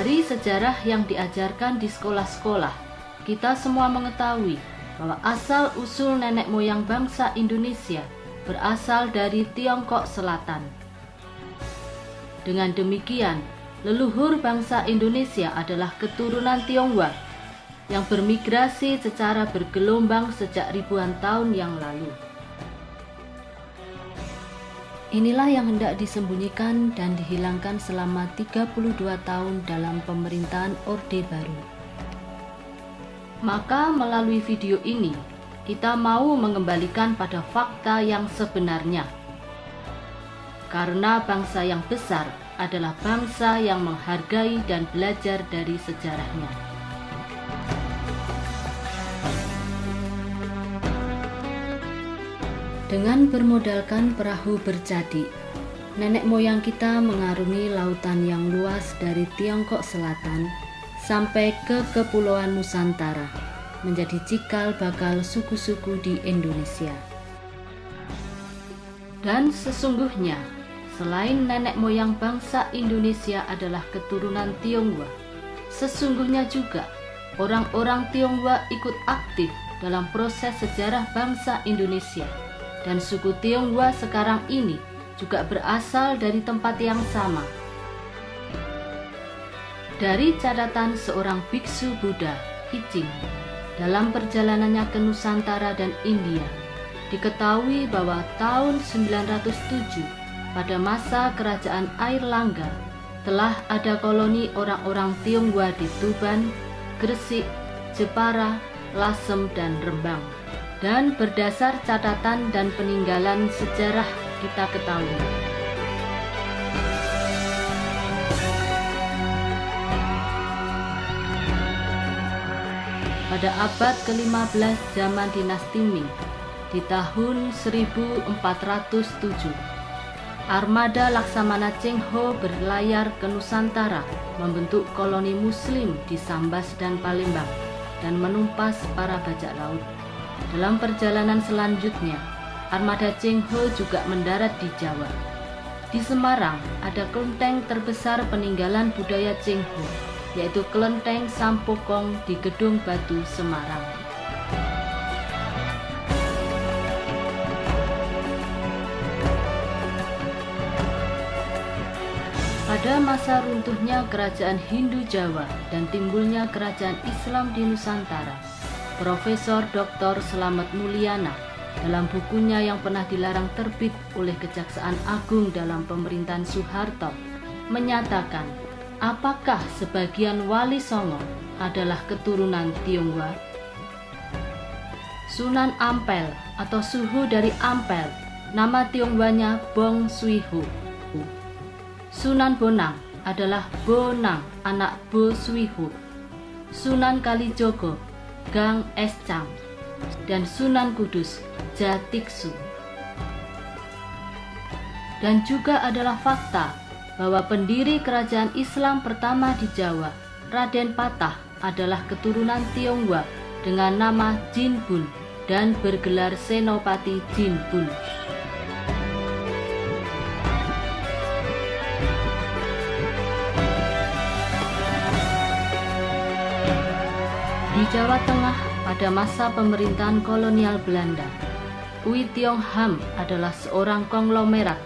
Dari sejarah yang diajarkan di sekolah-sekolah, kita semua mengetahui bahwa asal-usul nenek moyang bangsa Indonesia berasal dari Tiongkok Selatan. Dengan demikian, leluhur bangsa Indonesia adalah keturunan Tionghoa yang bermigrasi secara bergelombang sejak ribuan tahun yang lalu. Inilah yang hendak disembunyikan dan dihilangkan selama 32 tahun dalam pemerintahan Orde Baru. Maka melalui video ini, kita mau mengembalikan pada fakta yang sebenarnya. Karena bangsa yang besar adalah bangsa yang menghargai dan belajar dari sejarahnya. Dengan bermodalkan perahu berjadi, nenek moyang kita mengarungi lautan yang luas dari Tiongkok Selatan sampai ke Kepulauan Nusantara, menjadi cikal bakal suku-suku di Indonesia. Dan sesungguhnya, selain nenek moyang bangsa Indonesia adalah keturunan Tionghoa, sesungguhnya juga orang-orang Tionghoa ikut aktif dalam proses sejarah bangsa Indonesia. Dan suku Tionghoa sekarang ini juga berasal dari tempat yang sama. Dari catatan seorang biksu Buddha, Ijing, dalam perjalanannya ke Nusantara dan India, diketahui bahwa tahun 907 pada masa kerajaan Airlangga telah ada koloni orang-orang Tionghoa di Tuban, Gresik, Jepara, Lasem, dan Rembang. Dan berdasar catatan dan peninggalan sejarah kita ketahui, pada abad ke-15 zaman dinasti Ming, di tahun 1407, armada Laksamana Cheng Ho berlayar ke Nusantara membentuk koloni muslim di Sambas dan Palembang dan menumpas para bajak laut. Dalam perjalanan selanjutnya, armada Cheng Ho juga mendarat di Jawa. Di Semarang ada kelenteng terbesar peninggalan budaya Cheng Ho, yaitu kelenteng Sampokong di Gedung Batu, Semarang. Pada masa runtuhnya kerajaan Hindu Jawa dan timbulnya kerajaan Islam di Nusantara, Profesor Dr. Slamet Mulyana dalam bukunya yang pernah dilarang terbit oleh Kejaksaan Agung dalam pemerintahan Soeharto menyatakan, apakah sebagian Wali Songo adalah keturunan Tionghoa? Sunan Ampel atau suhu dari Ampel, nama Tionghoanya Bong Suihu. Sunan Bonang adalah Bonang, anak Bo Suihu. Sunan Kalijogo, Gang Escang, dan Sunan Kudus, Jatiksu. Dan juga adalah fakta bahwa pendiri kerajaan Islam pertama di Jawa, Raden Patah, adalah keturunan Tionghoa dengan nama Jinbun dan bergelar Senopati Jinbun. Di Jawa Tengah pada masa pemerintahan kolonial Belanda, Oei Tiong Ham adalah seorang konglomerat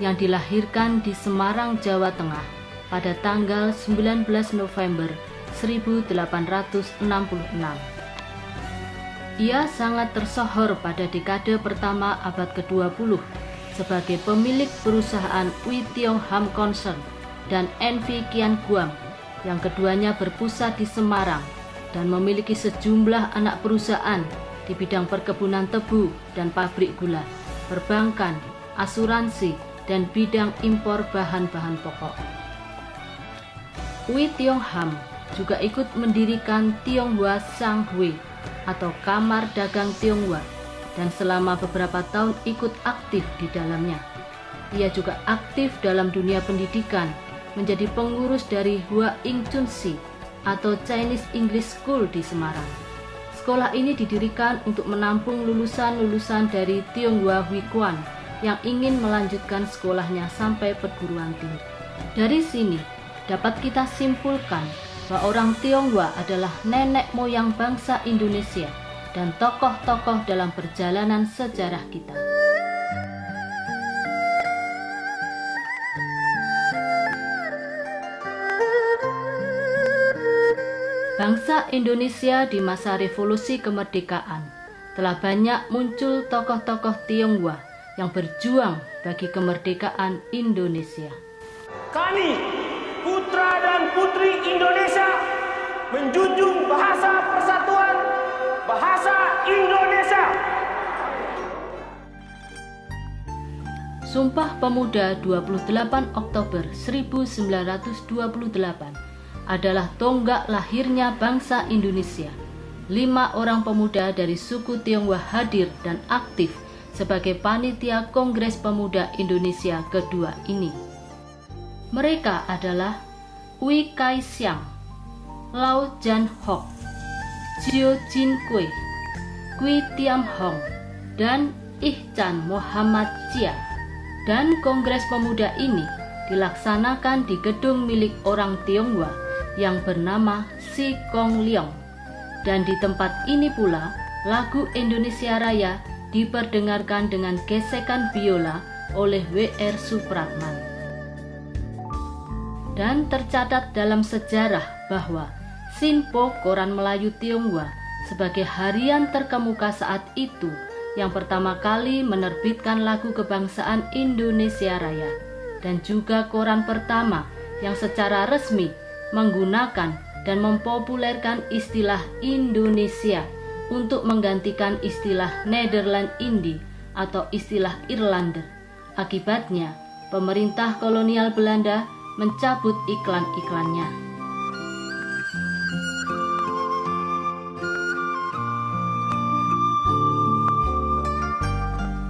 yang dilahirkan di Semarang, Jawa Tengah pada tanggal 19 November 1866. Ia sangat tersohor pada dekade pertama abad ke-20 sebagai pemilik perusahaan Oei Tiong Ham Concern dan NV Kian Guam, yang keduanya berpusat di Semarang dan memiliki sejumlah anak perusahaan di bidang perkebunan tebu dan pabrik gula, perbankan, asuransi, dan bidang impor bahan-bahan pokok. Oei Tiong Ham juga ikut mendirikan Tionghoa Sanghui atau Kamar Dagang Tionghoa dan selama beberapa tahun ikut aktif di dalamnya. Ia juga aktif dalam dunia pendidikan, menjadi pengurus dari Hua Ing Chun Si atau Chinese English School di Semarang. Sekolah ini didirikan untuk menampung lulusan-lulusan dari Tionghoa Huikuan yang ingin melanjutkan sekolahnya sampai perguruan tinggi. Dari sini dapat kita simpulkan bahwa orang Tionghoa adalah nenek moyang bangsa Indonesia dan tokoh-tokoh dalam perjalanan sejarah kita. Bangsa Indonesia di masa revolusi kemerdekaan telah banyak muncul tokoh-tokoh Tionghoa yang berjuang bagi kemerdekaan Indonesia. Kami, putra dan putri Indonesia, menjunjung bahasa persatuan, bahasa Indonesia. Sumpah Pemuda 28 Oktober 1928 adalah tonggak lahirnya bangsa Indonesia. 5 orang pemuda dari suku Tionghoa hadir dan aktif sebagai panitia Kongres Pemuda Indonesia kedua ini. Mereka adalah Ui Kai Siang, Lau Jan Hock, Chiu Jin Kwe, Kui Tiam Hong, dan Ihchan Muhammad Chia. Dan Kongres Pemuda ini dilaksanakan di gedung milik orang Tionghoa yang bernama Si Kong Leong. Dan di tempat ini pula lagu Indonesia Raya diperdengarkan dengan gesekan biola oleh W.R. Supratman. Dan tercatat dalam sejarah bahwa Sinpo, koran Melayu Tionghoa, sebagai harian terkemuka saat itu yang pertama kali menerbitkan lagu kebangsaan Indonesia Raya, dan juga koran pertama yang secara resmi menggunakan dan mempopulerkan istilah Indonesia untuk menggantikan istilah Nederland Indie atau istilah Irlander. Akibatnya, pemerintah kolonial Belanda mencabut iklan-iklannya.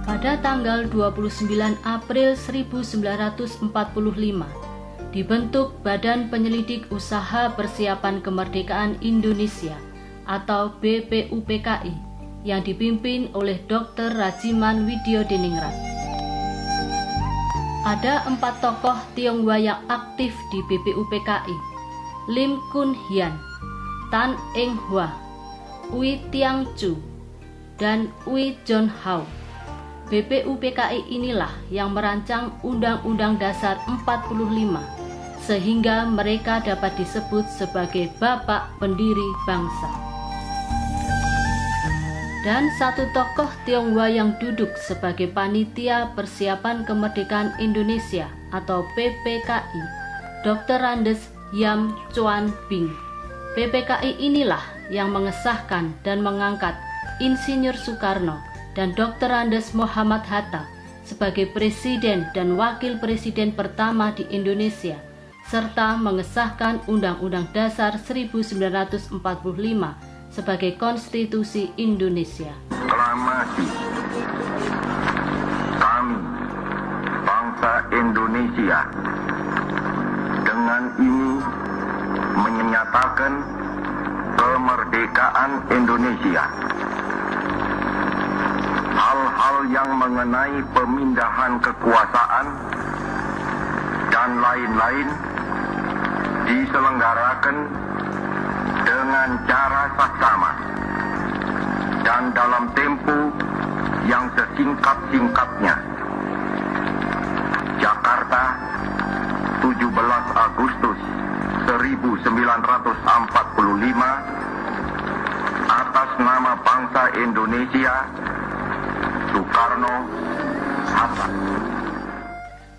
Pada tanggal 29 April 1945, dibentuk Badan Penyelidik Usaha Persiapan Kemerdekaan Indonesia atau BPUPKI yang dipimpin oleh Dr. Rajiman Widyodiningrat. Ada 4 tokoh Tionghoa yang aktif di BPUPKI: Lim Kun Hian, Tan Eng Hwa, Ui Tiang Chu, dan Ui John Hao. BPUPKI inilah yang merancang Undang-Undang Dasar 45 sehingga mereka dapat disebut sebagai Bapak Pendiri Bangsa. Dan satu tokoh Tionghoa yang duduk sebagai Panitia Persiapan Kemerdekaan Indonesia atau PPKI, Dr. Randes Yam Chuan Bing. PPKI inilah yang mengesahkan dan mengangkat Insinyur Soekarno dan Dr. Andes Muhammad Hatta sebagai Presiden dan Wakil Presiden pertama di Indonesia, serta mengesahkan Undang-Undang Dasar 1945 sebagai Konstitusi Indonesia. Aklamasi kami, bangsa Indonesia, dengan ini menyatakan kemerdekaan Indonesia. Hal-hal yang mengenai pemindahan kekuasaan dan lain-lain diselenggarakan dengan cara saksama dan dalam tempo yang sesingkat-singkatnya. Jakarta, 17 Agustus 1945, atas nama bangsa Indonesia, Soekarno, Hatta.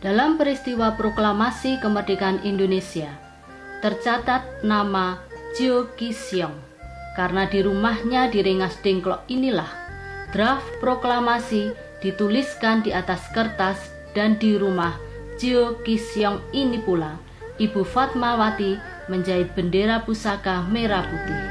Dalam peristiwa proklamasi kemerdekaan Indonesia, tercatat nama Chiu Ki-siong karena di rumahnya di Rengas Dengklok inilah draft proklamasi dituliskan di atas kertas, dan di rumah Chiu Ki-siong ini pula Ibu Fatmawati menjahit bendera pusaka merah putih.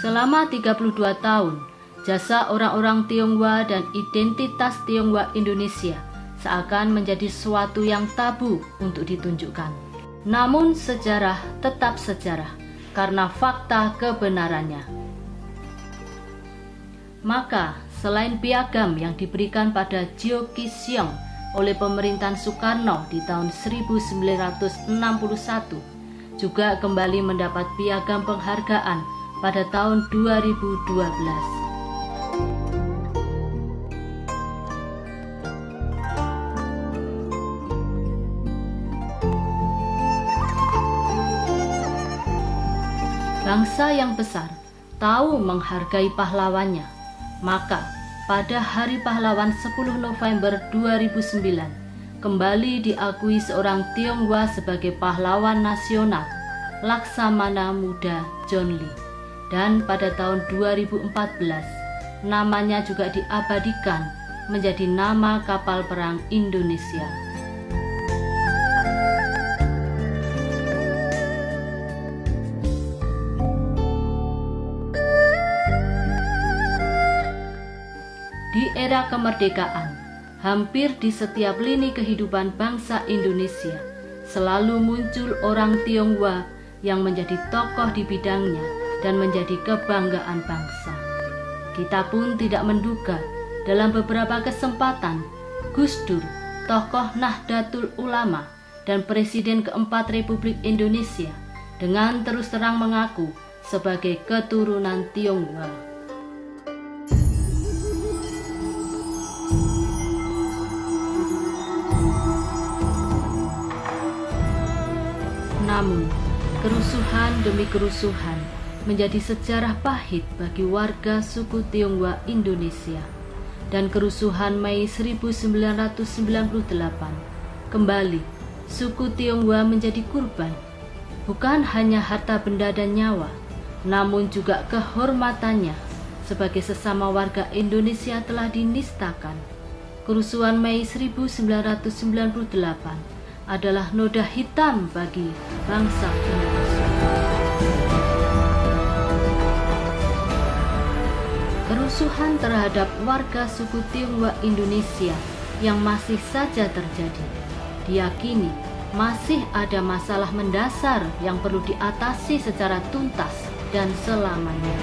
Selama 32 tahun, jasa orang-orang Tionghoa dan identitas Tionghoa Indonesia seakan menjadi sesuatu yang tabu untuk ditunjukkan. Namun sejarah tetap sejarah karena fakta kebenarannya. Maka, selain piagam yang diberikan pada Jio Kisyong oleh pemerintahan Soekarno di tahun 1961, juga kembali mendapat piagam penghargaan pada tahun 2012. Bangsa yang besar tahu menghargai pahlawannya. Maka pada Hari Pahlawan 10 November 2009 kembali diakui seorang Tionghoa sebagai pahlawan nasional, Laksamana Muda John Lee. Dan pada tahun 2014 namanya juga diabadikan menjadi nama kapal perang Indonesia. Di era kemerdekaan, hampir di setiap lini kehidupan bangsa Indonesia selalu muncul orang Tionghoa yang menjadi tokoh di bidangnya dan menjadi kebanggaan bangsa. Kita pun tidak menduga dalam beberapa kesempatan Gus Dur, tokoh Nahdlatul Ulama dan Presiden keempat Republik Indonesia, dengan terus terang mengaku sebagai keturunan Tionghoa. Namun, kerusuhan demi kerusuhan menjadi sejarah pahit bagi warga suku Tionghoa Indonesia. Dan kerusuhan Mei 1998 kembali suku Tionghoa menjadi kurban. Bukan hanya harta benda dan nyawa, namun juga kehormatannya sebagai sesama warga Indonesia telah dinistakan. Kerusuhan Mei 1998 adalah noda hitam bagi bangsa Indonesia. Kerusuhan terhadap warga suku Tionghoa Indonesia yang masih saja terjadi diyakini masih ada masalah mendasar yang perlu diatasi secara tuntas dan selamanya.